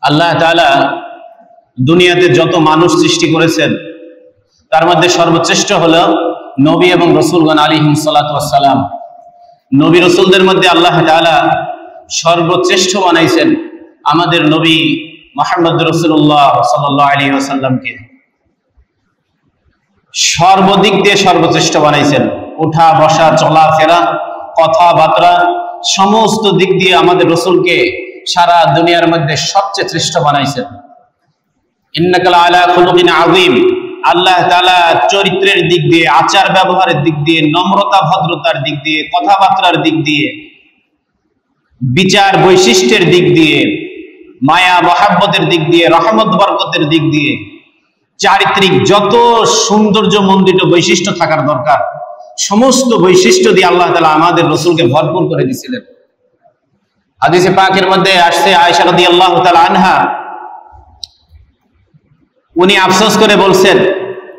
আল্লাহ তাআলা দুনিয়াতে যত মানুষ সৃষ্টি করেছেন তার মধ্যে সর্বশ্রেষ্ঠ হলো নবী এবং রাসূলগণ আলাইহিস সালাতু ওয়াস সালাম। নবী রাসূলদের মধ্যে আল্লাহ তাআলা সর্বশ্রেষ্ঠ বানাইছেন আমাদের নবী মুহাম্মদ রাসূলুল্লাহ সাল্লাল্লাহু আলাইহি ওয়াসাল্লামকে। সর্বদিক দিয়ে সর্বশ্রেষ্ঠ বানাইছেন, ওঠা বসা চলাফেরা কথাবার্তা সমস্ত দিক দিয়ে আমাদের রাসূলকে সারা দুনিয়ার মধ্যে সবচেয়ে শ্রেষ্ঠ বানাইছেন। ইন্নাকা আলা খুলুকিন আযীম। আল্লাহ তাআলা চরিত্রের দিক দিয়ে, আচার ব্যবহারের দিক দিয়ে, নম্রতা ভদ্রতার দিক দিয়ে, কথাবার্তার দিক দিয়ে, বিচার বৈশিষ্ট্যের দিক দিয়ে, মায়া মহাব্বতের দিক দিয়ে, রহমত বরকতের দিক দিয়ে, চারিত্রিক যত সৌন্দর্য মণ্ডিত বৈশিষ্ট্য থাকার দরকার সমস্ত বৈশিষ্ট্য দিয়ে আল্লাহ তাআলা আমাদের রাসূলকে ভরপুর করে দিয়েছিলেন। হাদিসে পাকের মধ্যে আসছে আয়েশা রাদিয়াল্লাহু তাআলা আনহা উনি আফসোস করে বলছেন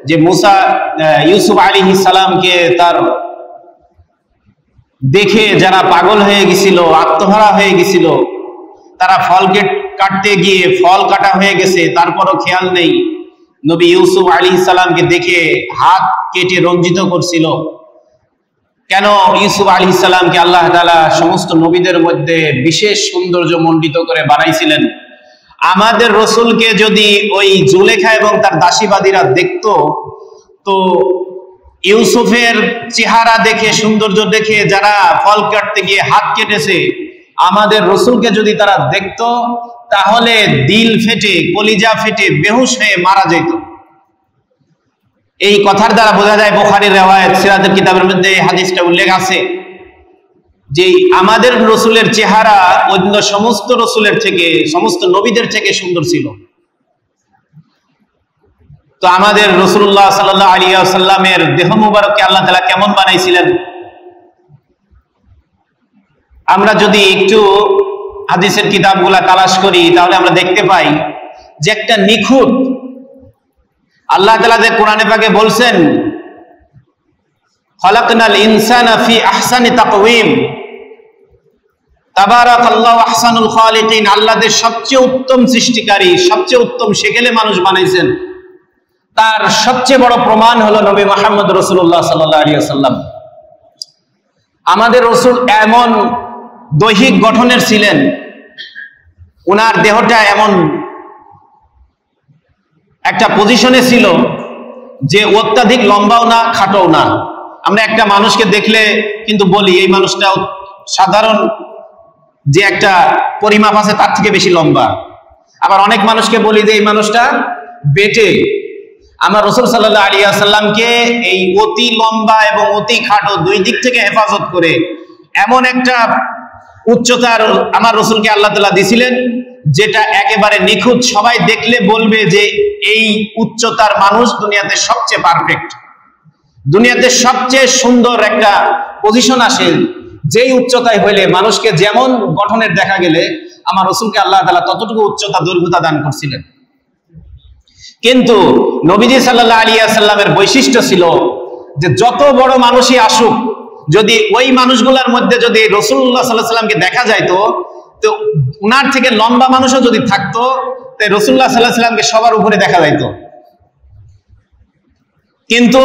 যে ইউসুফ আলাইহিস সালামকে তার দেখে যারা পাগল হয়ে গেছিল, আত্মহারা হয়ে গেছিল, তারা ফল কাটতে গিয়ে ফল কাটা হয়ে গেছে, তারপরও খেয়াল নেই। নবী ইউসুফ আলাইহিস সালামকে দেখে হাত কেটে রঞ্জিত করছিল। কেন? ইউসুফ আলাইহিস সালামকে আল্লাহ তাআলা সমস্ত নবীদের মধ্যে বিশেষ সৌন্দর্য মণ্ডিত করে বানাইছিলেন। আমাদের রাসূলকে যদি ওই জুলেখা এবং তার দাসীবাদীরা দেখতো, তো ইউসুফের চেহারা দেখে, সৌন্দর্য দেখে যারা ফল কাটতে গিয়ে হাত কেটেছে, আমাদের রাসূলকে যদি তারা দেখতো তাহলে দিল ফেটে, কলিজা ফেটে বেহুশ হয়ে মারা যেত। এই কথার দ্বারা বোঝা যায়, বুখারীর riwayat সিরাতের কিতাবের মধ্যে হাদিসটা উল্লেখ আছে যে আমাদের রাসূলের চেহারা অন্য সমস্ত রাসূলের থেকে, সমস্ত নবীদের থেকে সুন্দর ছিল। তো আমাদের রাসূলুল্লাহ সাল্লাল্লাহু আলাইহি ওয়াসাল্লামের দেহ মুবারককে আল্লাহ তাআলা কেমন বানাইছিলেন? আমরা যদি একটু হাদিসের কিতাবগুলা তালাশ করি তাহলে আমরা দেখতে পাই যে একটা নিখুঁত, আল্লাহ তাআলা যে কোরআনে পাকে বলছেন খালাকনাল ইনসানা ফি আহসানি তাকওয়িম, তাবারাকাল্লাহু আহসানুল খালিকিন। আল্লাহর সবচেয়ে উত্তম সৃষ্টিকারী, সবচেয়ে উত্তম সেকেলে মানুষ বানাইছেন। তার সবচেয়ে বড় প্রমাণ হলো নবী মুহাম্মদ রাসূলুল্লাহ সাল্লাল্লাহু আলাইহি ওয়াসাল্লাম। আমাদের রাসূল এমন দৈহিক গঠনের ছিলেন, ওনার দেহটা এমন একটা পজিশনে ছিল যে অত্যাধিক লম্বাও না, খাটোও না। আমরা একটা মানুষকে দেখলে কিন্তু বলি এই মানুষটা সাধারণ যে একটা পরিমাপ আছে তার থেকে বেশি লম্বা। আবার অনেক মানুষকে বলি যে এই মানুষটা বেটে। আমার রাসূল সাল্লাল্লাহু আলাইহি ওয়াসাল্লামকে এই অতি লম্বা এবং অতি খাটো দুই দিক থেকে হেফাজত করে এমন একটা উচ্চতার আমার রাসূলকে আল্লাহ তাআলা দিয়েছিলেন যেটা একেবারে নিখুঁত। সবাই দেখলে বলবে যে এই উচ্চতার মানুষ দুনিয়াতে সবচেয়ে পারফেক্ট, দুনিয়াতে সবচেয়ে সুন্দর একটা পজিশন আসে যেই উচ্চতায় হইলে মানুষকে যেমন গঠনের দেখা গেলে আমার রাসূলকে আল্লাহ তাআলা ততটুকু উচ্চতা দৈর্ঘ্যতা দান করছিলেন। কিন্তু নবীজি সাল্লাল্লাহু আলাইহি ওয়াসাল্লামের বৈশিষ্ট্য ছিল যে যত বড় মানুষই আসুক, যদি ওই মানুষগুলোর মধ্যে যদি রাসূলুল্লাহ সাল্লাল্লাহু আলাইহি ওয়াসাল্লামকে দেখা যাইতো, তো উনার থেকে লম্বা মানুষও যদি থাকতো তাই রাসূলুল্লাহ সাল্লাল্লাহু আলাইহি ওয়াসাল্লামকে সবার উপরে দেখা যাইতো। কিন্তু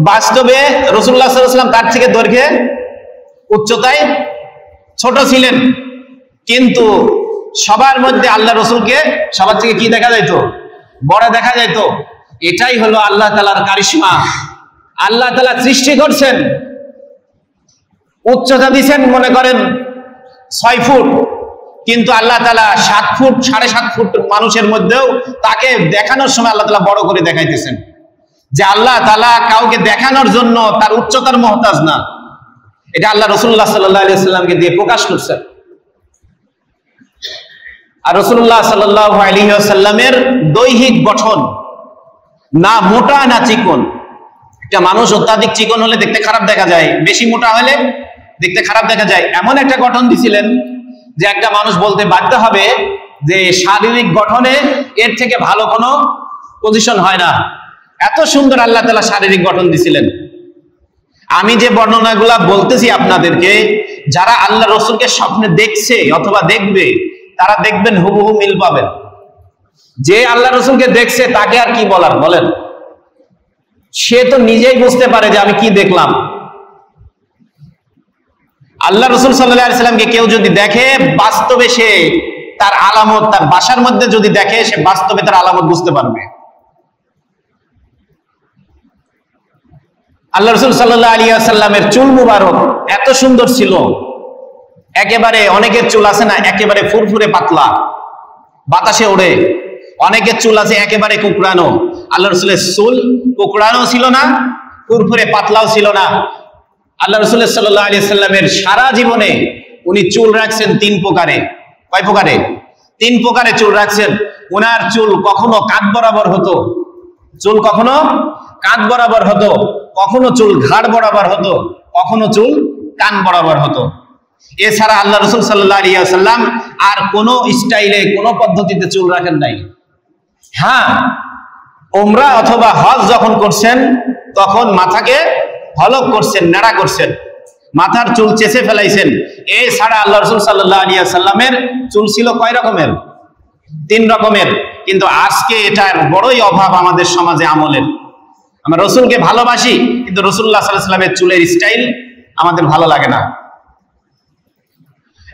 বাস্তবে রাসূলুল্লাহ সাল্লাল্লাহু আলাইহি ওয়াসাল্লাম তার থেকে দৈর্ঘ্যে উচ্চতায় ছোট ছিলেন, কিন্তু সবার মধ্যে আল্লাহ রাসূলকে সবার থেকে কি দেখা যাইতো? বড় দেখা যাইতো। এটাই হলো আল্লাহ তাআলার কারিশমা। আল্লাহ তাআলা সৃষ্টি করছেন, উচ্চতা দিয়েছেন মনে করেন 6 ফুট, কিন্তু আল্লাহ তাআলা 7 ফুট 7.5 ফুট মানুষের মধ্যেও তাকে দেখানোর সময় আল্লাহ তাআলা বড় করে দেখাইতেছেন। যে আল্লাহ তাআলা কাউকে দেখানোর জন্য তার উচ্চতার মুহতাজ না, এটা আল্লাহ রাসূলুল্লাহ সাল্লাল্লাহু আলাইহি ওয়াসাল্লামকে দিয়ে প্রকাশ করছেন। আর রাসূলুল্লাহ সাল্লাল্লাহু আলাইহি ওয়াসাল্লামের দৈহিক গঠন না মোটা না চিকন। একটা মানুষ অত্যাধিক চিকন হলে দেখতে খারাপ দেখা যায়, বেশি মোটা হলে দেখতে খারাপ দেখা যায়। এমন একটা গঠন দিছিলেন যে একটা মানুষ বলতে বাধ্য হবে যে শারীরিক গঠনে এর থেকে ভালো কোনো পজিশন হয় না। এত সুন্দর আল্লাহ তাআলা শারীরিক গঠন দিছিলেন। আমি যে বর্ণনাগুলা বলতেছি আপনাদেরকে, যারা আল্লাহ রাসূলকে স্বপ্নে দেখছে অথবা দেখবে তারা দেখবেন হুবহু মিল পাবেন। যে আল্লাহ রসুলকে দেখছে তাকে আর কি বলার বলেন? সে তো নিজেই বুঝতে পারে যে আমি কি দেখলাম। আল্লাহ রসুল সাল্লাল্লাহু আলাইহি সাল্লামকে কেউ যদি দেখে বাস্তবে, সে তার আলামত তার বাসার মধ্যে যদি দেখে, সে বাস্তবে তার আলামত বুঝতে পারবে। আল্লাহ রসুল সাল্লাল্লাহু আলাইহি ওয়াসাল্লামের চুল মুবারক এত সুন্দর ছিল, একেবারে অনেকের চুল আছে না একেবারে ফুরফুরে পাতলা, বাতাসে ওড়ে, অনেকের চুল আছে একেবারে কুকড়ানো। আল্লাহ রসুলের চুল কুকড়ানো ছিল না, ফুরফুরে পাতলাও ছিল না। আল্লাহ রসুল সাল্লাল্লাহু আলাইহি ওয়াসাল্লামের সারা জীবনে উনি চুল রাখছেন তিন প্রকারে। কয় প্রকারে? তিন প্রকারে চুল রাখছেন। ওনার চুল কখনো কাঁধ বরাবর হতো, চুল কখনো কাঁধ বরাবর হতো, কখনো চুল ঘাড় বরাবর হতো, কখনো চুল কান বরাবর হতো। এছাড়া আল্লাহ রসুল সাল্লাল্লাহু আলাইহি ওয়াসাল্লাম আর কোনো স্টাইলে কোনো পদ্ধতিতে চুল রাখেন নাই। হ্যাঁ, উমরা অথবা হজ যখন করছেন তখন মাথাকে হলক করছেন, নেড়া করছেন, মাথার চুল চেঁচে ফেলাইছেন। এছাড়া আল্লাহ রসুল সাল্লাল্লাহু আলাইহি ওয়াসাল্লামের চুল ছিল কয় রকমের? তিন রকমের। কিন্তু আজকে এটার বড়ই অভাব আমাদের সমাজে আমলের। আমরা রসুলকে ভালোবাসি, কিন্তু রসুল্লাহ সাল্লাল্লাহু আলাইহি ওয়াসাল্লামের চুলের স্টাইল আমাদের ভালো লাগে না।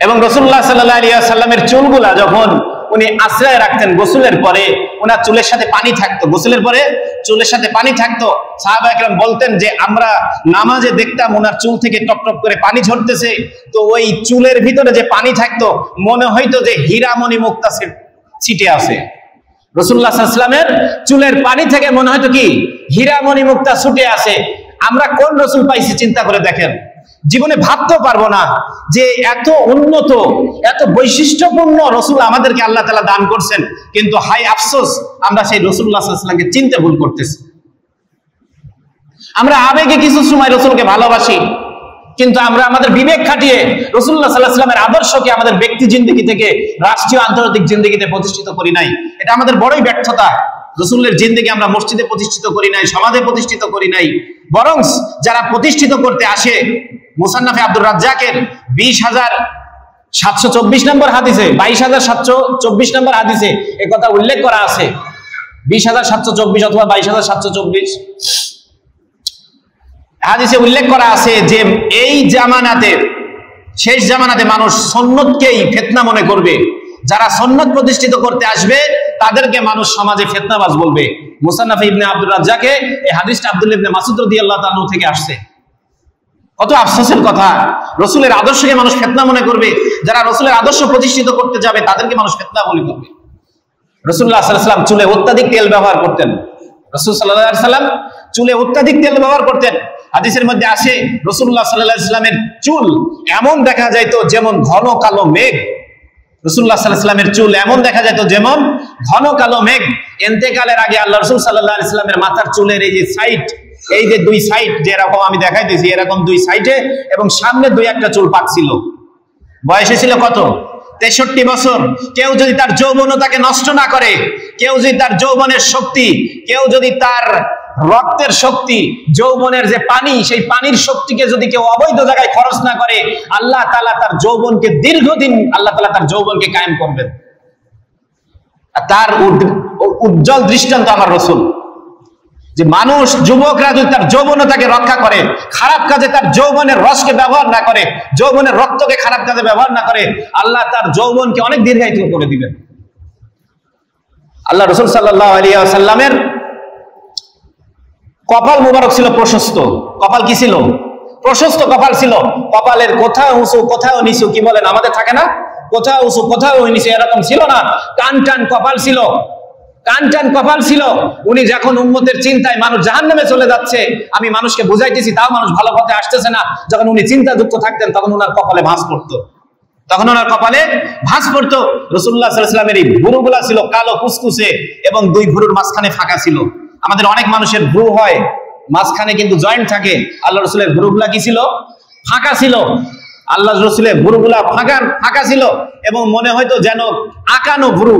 এবং রসুল্লাহ সাল্লাল্লাহু আলাইহি ওয়াসাল্লামের চুলগুলা যখন উনি আশ্রয় রাখতেন, গোসলের পরে ওনার চুলের সাথে পানি থাকতো, গোসলের পরে চুলের সাথে পানি থাকতো। সাহাবা একরাম বলতেন যে আমরা নামাজে দেখতাম ওনার চুল থেকে টপ টপ করে পানি ঝরতেছে, তো ওই চুলের ভিতরে যে পানি থাকতো মনে হইতো যে হীরামণি মুক্তা ছিটে আছে। রাসূলুল্লাহ সাল্লাল্লাহু আলাইহি ওয়াসাল্লামের চুলের পানি থেকে মনে হয়তো কি হীরামণি মুক্তা ছুটে আসে। আমরা কোন রসুল পাইছি চিন্তা করে দেখেন। জীবনে ভাবতেও পারবো না যে এত উন্নত, এত বৈশিষ্ট্যপূর্ণ রসুল আমাদেরকে আল্লাহ তাআলা দান করছেন, কিন্তু হাই আফসোস আমরা সেই রাসূলুল্লাহ সাল্লাল্লাহু আলাইহি ওয়াসাল্লামকে চিনতে ভুল করতেছি। আমরা আবেগে কিছু সময় রসুলকে ভালোবাসি, কিন্তু আমরা আমাদের বিবেক খাটিয়ে রাসূলুল্লাহ সাল্লাল্লাহু আলাইহি ওয়াসাল্লামের আদর্শকে আমাদের ব্যক্তি জিন্দেগি থেকে রাষ্ট্রীয় আন্তর্জাতিক জিন্দেগিতে প্রতিষ্ঠিত করি নাই। এটা আমাদের বড়ই ব্যর্থতা। রসুলের জিন্দেগি আমরা মসজিদে প্রতিষ্ঠিত করি নাই, সমাজে প্রতিষ্ঠিত করি নাই। বরং যারা প্রতিষ্ঠিত করতে আসে, মুসান্নাফে আব্দুর রাজ্জাকের 20,724 নম্বর হাদিসে, 22,724 নম্বর হাদিসে এই কথা উল্লেখ করা আছে। 20,724 অথবা 22,724 হাদিসে উল্লেখ করা আছে যে এই জামানাতে, শেষ জামানাতে মানুষ সুন্নতকেই ফিতনা মনে করবে। যারা সুন্নত প্রতিষ্ঠিত করতে আসবে তাদেরকে মানুষ সমাজে ফিতনাবাজ বলবে। মুসান্নাফে ইবনে আব্দুর রাজ্জাকে এই হাদিসটা আব্দুল্লাহ ইবনে মাসউদ রাদিয়াল্লাহু তাআলা থেকে আসছে। কত আফসোসের কথা! রসুলের আদর্শকে মানুষ ফিতনা মনে করবে, যারা রসুলের আদর্শ প্রতিষ্ঠিত করতে যাবে তাদেরকে মানুষ ফিতনা মনে করবে। রাসূলুল্লাহ সাল্লাল্লাহু আলাইহি ওয়াসাল্লাম চুলে অত্যাধিক তেল ব্যবহার করতেন। রাসূল সাল্লাল্লাহু আলাইহি ওয়াসাল্লাম চুলে অত্যাধিক তেল ব্যবহার করতেন। হাদিসের মধ্যে আসে রাসূলুল্লাহ সাল্লাল্লাহু আলাইহি ওয়াসাল্লামের চুল এমন দেখা যাইতো যেমন ঘন কালো মেঘ। রাসূলুল্লাহ সাল্লাল্লাহু আলাইহি ওয়াসাল্লামের চুল এমন দেখা যাইতো যেমন ঘন কালো মেঘ। ইন্তেকালের আগে আল্লাহ রাসূল সাল্লাল্লাহু আলাইহি ওয়াসাল্লামের মাথার চুলের এই যে সাইড, এই যে দুই সাইড যেরকম আমি দেখাইতেছি, এরকম দুই সাইডে এবং সামনে দুই একটা চুল পাকছিল। বয়সে ছিল কত? 63 বছর। কেউ যদি তার যৌবনতাকে নষ্ট না করে, কেউ যদি তার যৌবনের শক্তি, কেউ যদি তার রক্তের শক্তি, যৌবনের যে পানি, সেই পানির শক্তিকে যদি কেউ অবৈধ জায়গায় খরচ না করে, আল্লাহ তাআলা তার যৌবনকে দীর্ঘদিন আল্লাহ তাআলা তার যৌবনকে কায়েম করবেন। তার উজ্জ্বল দৃষ্টান্ত আমার রাসূল। যে মানুষ, যুবকরা যদি তার যৌবনতাকে রক্ষা করে, খারাপ কাজে তার যৌবনের রসকে ব্যবহার না করে, যৌবনের রক্তকে খারাপ কাজে ব্যবহার না করে, আল্লাহ তার যৌবনকে অনেক দীর্ঘায়িত করে দিবেন। আল্লাহ রাসূল সাল্লাল্লাহু আলাইহি ওয়াসাল্লামের কপাল মুবারক ছিল প্রশস্ত। কপাল কি ছিল? প্রশস্ত কপাল ছিল। কপালের কোথাও উঁচু কোথাও নিচু, কি বলেন আমাদের থাকে না, কোথাও উঁচু কোথাও নিচু, এরকম ছিল না। টান টান কপাল ছিল, টান টান কপাল ছিল। উনি যখন উম্মতের চিন্তায় মানুষ জাহান্নামে চলে যাচ্ছে, আমি মানুষকে বুঝাইতেছি তাও মানুষ ভালো পথে আসতেছে না, যখন উনি চিন্তাযুক্ত থাকতেন তখন ওনার কপালে ভাঁজ পড়তো, তখন ওনার কপালে ভাঁজ পড়তো। রাসূলুল্লাহ সাল্লাল্লাহু আলাইহি ওয়াসাল্লামের এই ভুরুগুলা ছিল কালো কুচকুচে এবং দুই ভুরুর মাঝখানে ফাঁকা ছিল। আমাদের অনেক মানুষের ভ্রু হয় মাঝখানে কিন্তু জয়েন্ট থাকে, আল্লাহ রাসূলের ভ্রুগুলা কি ছিল? ফাঁকা ছিল। আল্লাহ রাসূলের ভ্রুগুলা ফাঁকা ছিল এবং মনে হয়তো যেন আঁকানো ভ্রু,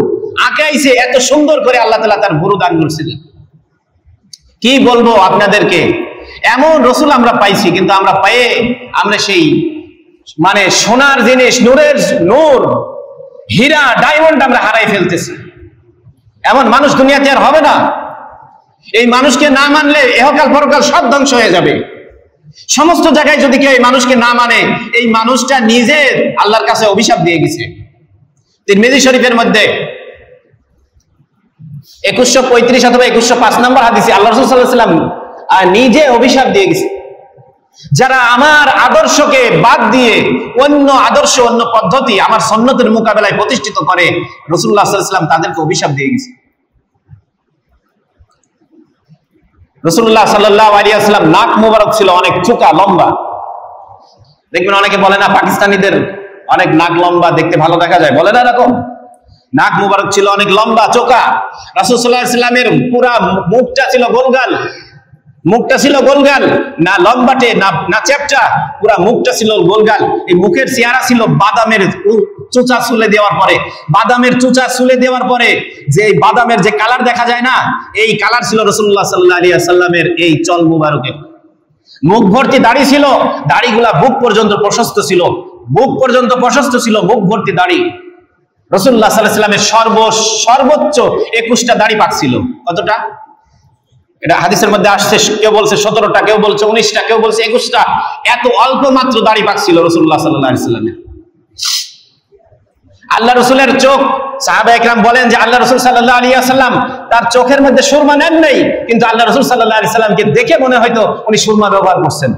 আঁকাইছে এত সুন্দর করে আল্লাহ তাআলা তার ভ্রু দান করেছিলেন। কি বলবো আপনাদেরকে, এমন রাসূল আমরা পাইছি, কিন্তু আমরা পেয়ে আমরা সেই মানে সোনার জিনিস, নূরের নূর, হীরা, ডায়মন্ড আমরা হারাই ফেলতেছি। এমন মানুষ দুনিয়াতে আর হবে না। এই মানুষকে না মানলে ইহকাল পরকাল সব ধ্বংস হয়ে যাবে। সমস্ত জায়গায় যদি কেউ এই মানুষকে না মানে, এই মানুষটা নিজে আল্লাহর কাছে অভিশাপ দিয়ে গেছে। তিরমিজি শরীফের মধ্যে 2135 অথবা 2105 নম্বর হাদিসে আল্লাহ রাসূল সাল্লাল্লাহু আলাইহি ওয়াসাল্লাম নিজে অভিশাপ দিয়ে গেছে, যারা আমার আদর্শকে বাদ দিয়ে অন্য আদর্শ, অন্য পদ্ধতি আমার সুন্নতের মোকাবেলায় প্রতিষ্ঠিত করে, রাসূলুল্লাহ সাল্লাল্লাহু আলাইহি ওয়াসাল্লাম তাদেরকে অভিশাপ দিয়ে গেছে। রাসূলুল্লাহ সাল্লাল্লাহু আলাইহি ওয়াসাল্লাম নাক মুবারক ছিল অনেক চোকা লম্বা। দেখবেন অনেকে বলে না পাকিস্তানিদের অনেক নাক লম্বা, দেখতে ভালো দেখা যায়, বলে না এরকম? নাক মুবারক ছিল অনেক লম্বা চোকা। রাসূল সাল্লাল্লাহু আলাইহি ওয়াসাল্লামের পুরা মুখটা ছিল গোলগাল, মুখটা ছিল গোলগাল, না লম্বাটে না চ্যাপটা, পুরা মুখটা ছিল গোলগাল। এই মুখের চেহারা ছিল বাদামের চোচা চুলে দেওয়ার পরে, বাদামের চোচা চুলে দেওয়ার পরে যে বাদামের যে কালার দেখা যায় না, এই কালার ছিল রাসূলুল্লাহ সাল্লাল্লাহু আলাইহি ওয়াসাল্লামের এই চল মুবারকের। মুখ ভর্তি দাড়ি ছিল, দাড়িগুলা বুক পর্যন্ত প্রশস্ত ছিল, বুক পর্যন্ত প্রশস্ত ছিল, মুখ ভর্তি দাড়ি। রাসূলুল্লাহ সাল্লাল্লাহু আলাইহি ওয়াসাল্লামের সর্বোচ্চ 21টা দাড়ি পাক ছিল। কতটা? এটা হাদিসের মধ্যে আসছে, কেউ বলছে 17টা, কেউ বলছে 19টা, কেউ বলছে 21টা। এত অল্প মাত্র দাড়ি পাক ছিল রাসূলুল্লাহ সাল্লাল্লাহু আলাইহি ওয়াসাল্লামের। আল্লাহ রাসূলের চোখ, সাহাবায়ে কেরাম বলেন যে আল্লাহ রাসূল সাল্লাল্লাহু আলাইহি ওয়াসাল্লাম তার চোখের মধ্যে সুরমা নেন নাই, কিন্তু আল্লাহ রাসূল সাল্লাল্লাহু আলাইহি ওয়াসাল্লামকে দেখে মনে হয়তো উনি সুরমা ব্যবহার করছেন।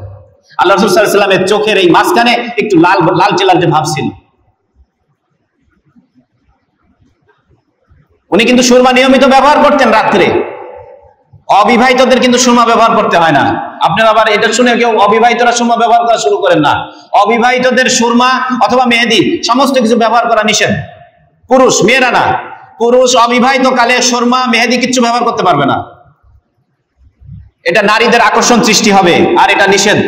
আল্লাহ রাসূল সাল্লাল্লাহু আলাইহি ওয়াসাল্লামের চোখের এই মাঝখানে একটু লালচে লালচে ভাব ছিল। উনি কিন্তু সুরমা নিয়মিত ব্যবহার করতেন রাত্রে। অবিবাহিতদের কিন্তু সুরমা ব্যবহার করতে হয় না। আপনারা আবার এটা শুনে কেউ অবিবাহিতরা সুরমা ব্যবহার করা শুরু করেন না। অবিবাহিতদের সুরমা অথবা মেহেদি সমস্ত কিছু ব্যবহার করা নিষেধ। পুরুষ, মেয়েরা না, পুরুষ অবিবাহিত কালে সুরমা মেহেদি কিছু ব্যবহার করতে পারবে না। এটা নারীদের আকর্ষণ সৃষ্টি হবে, আর এটা নিষেধ।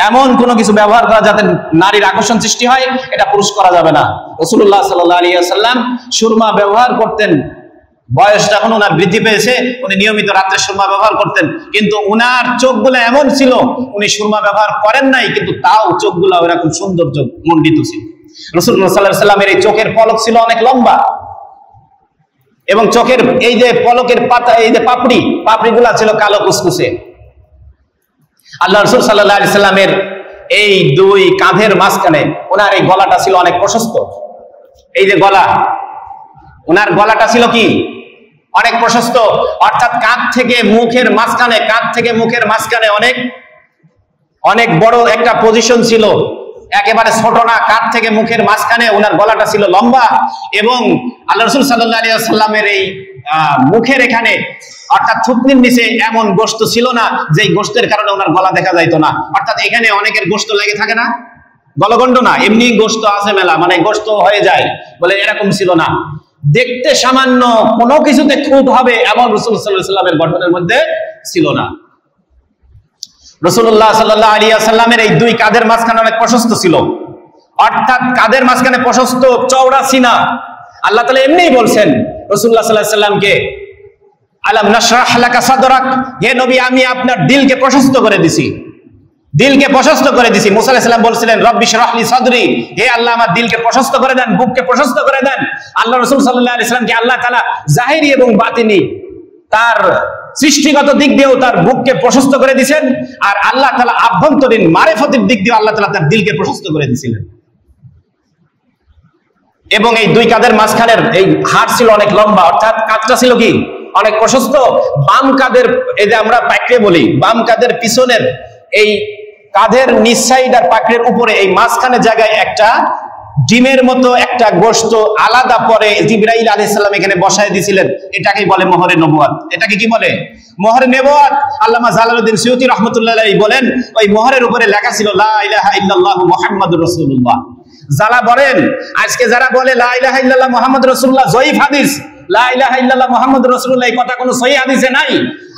এমন কোনো কিছু ব্যবহার করা যাতে নারীর আকর্ষণ সৃষ্টি হয়, এটা পুরুষ করা যাবে না। রাসূলুল্লাহ সাল্লাল্লাহু আলাইহি ওয়াসাল্লাম সুরমা ব্যবহার করতেন। বয়স যখন ওনার বৃদ্ধি পেয়েছে, উনি নিয়মিত রাত্রে সুরমা ব্যবহার করতেন, কিন্তু উনার চোখগুলো এমন ছিল, উনি সুরমা ব্যবহার করেন নাই, কিন্তু তাও চোখগুলো এরকম সৌন্দর্য মণ্ডিত ছিল। রাসূলুল্লাহ সাল্লাল্লাহু আলাইহি ওয়াসাল্লামের এই চোখের পলক ছিল অনেক লম্বা, এবং চোখের এই যে পলকের পাতা, এই যে পাপড়িগুলা ছিল কালো কুসকুসে। আল্লাহ রাসূল সাল্লাল্লাহু আলাইহি ওয়াসাল্লামের এই দুই কাঁধের মাঝখানে ওনার এই গলাটা ছিল অনেক প্রশস্ত। এই যে গলা, ওনার গলাটা ছিল কি অনেক প্রশস্ত, অর্থাৎ কাঁধ থেকে মুখের মাঝখানে অনেক অনেক বড় একটা পজিশন ছিল, একেবারে ছোট না। কাঁধ থেকে মুখের মাঝখানে ওনার গলাটা ছিল লম্বা, এবং আল্লাহ রাসূল সাল্লাল্লাহু আলাইহি ওয়াসাল্লামের এই মুখের এখানে অর্থাৎ থুতনির নিচে এমন গোশত ছিল না যেই গোশতের কারণে ওনার গলা দেখা যাইতো না। অর্থাৎ এখানে অনেকের গোশত লেগে থাকে না, গলগণ্ড না, এমনি গোশত আছে মেলা, মানে গোশত হয়ে যায় বলে, এরকম ছিল না। দেখতে সামান্য কোনো কিছুতে খুব হবে এমন রাসূল সাল্লাল্লাহু আলাইহি ওয়াসাল্লামের গঠনের মধ্যে ছিল না। রাসূলুল্লাহ সাল্লাল্লাহু আলাইহি ওয়াসাল্লামের এই দুই কাঁধের মাঝখানে অনেক প্রশস্ত ছিল, অর্থাৎ কাঁধের মাঝখানে প্রশস্ত, চওড়া সিনা। আল্লাহ তাআলা এমনিই বলছেন রাসূলুল্লাহ সাল্লাল্লাহু আলাইহি ওয়াসাল্লামকে, আলাম নাশরাহ লাকা সাদরাক, হে নবী আমি আপনার দিলকে প্রশস্ত করে দিছি, দিলকে প্রশস্ত করে দিছি। মুসা আলাইহিস সালাম বলছিলেন রব্বি শরহ লি সাদরি, হে আল্লাহ আমার দিলকে প্রশস্ত করে দেন, বুককে প্রশস্ত করে দেন। আল্লাহ রাসূল সাল্লাল্লাহু আলাইহি ওয়াসাল্লামকে আল্লাহ তাআলা জাহিরি এবং বাতিনি, তার সৃষ্টিগত দিক দিয়েও তার বুককে প্রশস্ত করে দিয়েছেন, আর আল্লাহ তাআলা আভ্যন্তরীণ মারিফতের দিক দিয়ে আল্লাহ তাআলা তার দিলকে প্রশস্ত করে দিয়েছিলেন। এবং এই দুই কাঁধের মাঝখানের এই হাড় ছিল অনেক লম্বা, অর্থাৎ কাঁধটা ছিল কি অনেক প্রশস্ত। বাম কাঁধের, এই যে আমরা পাকড়ে বলি, বাম কাঁধের পিছনের এই কাঁধের নিচ সাইড আর পাকড়ের উপরে এই মাঝখানে জায়গায় একটা ডিমের মতো একটা গোশত আলাদা পরে জিবরাইল আলাইহিস সালাম এখানে বসায় দিয়েছিলেন। এটাকেই বলে মোহরে নবুয়াত। এটাকে কি বলে? মোহরে নবুয়াত। আল্লামা জালালউদ্দিন সুয়ুতী রাহমাতুল্লাহ আলাইহি বলেন, ওই মোহরের উপরে লেখা ছিল লা ইলাহা ইল্লাল্লাহু মুহাম্মাদুর রাসূলুল্লাহ। যারা বলেন, আজকে যারা বলে লা ইলাহা ইল্লাল্লাহ মুহাম্মাদুর রাসূলুল্লাহ জয়ীফ হাদিস, লা ইলাহা ইল্লাল্লাহ মুহাম্মাদুর রাসূলুল্লাহ এই কথা কোনো সহিহ হাদিসে নাই।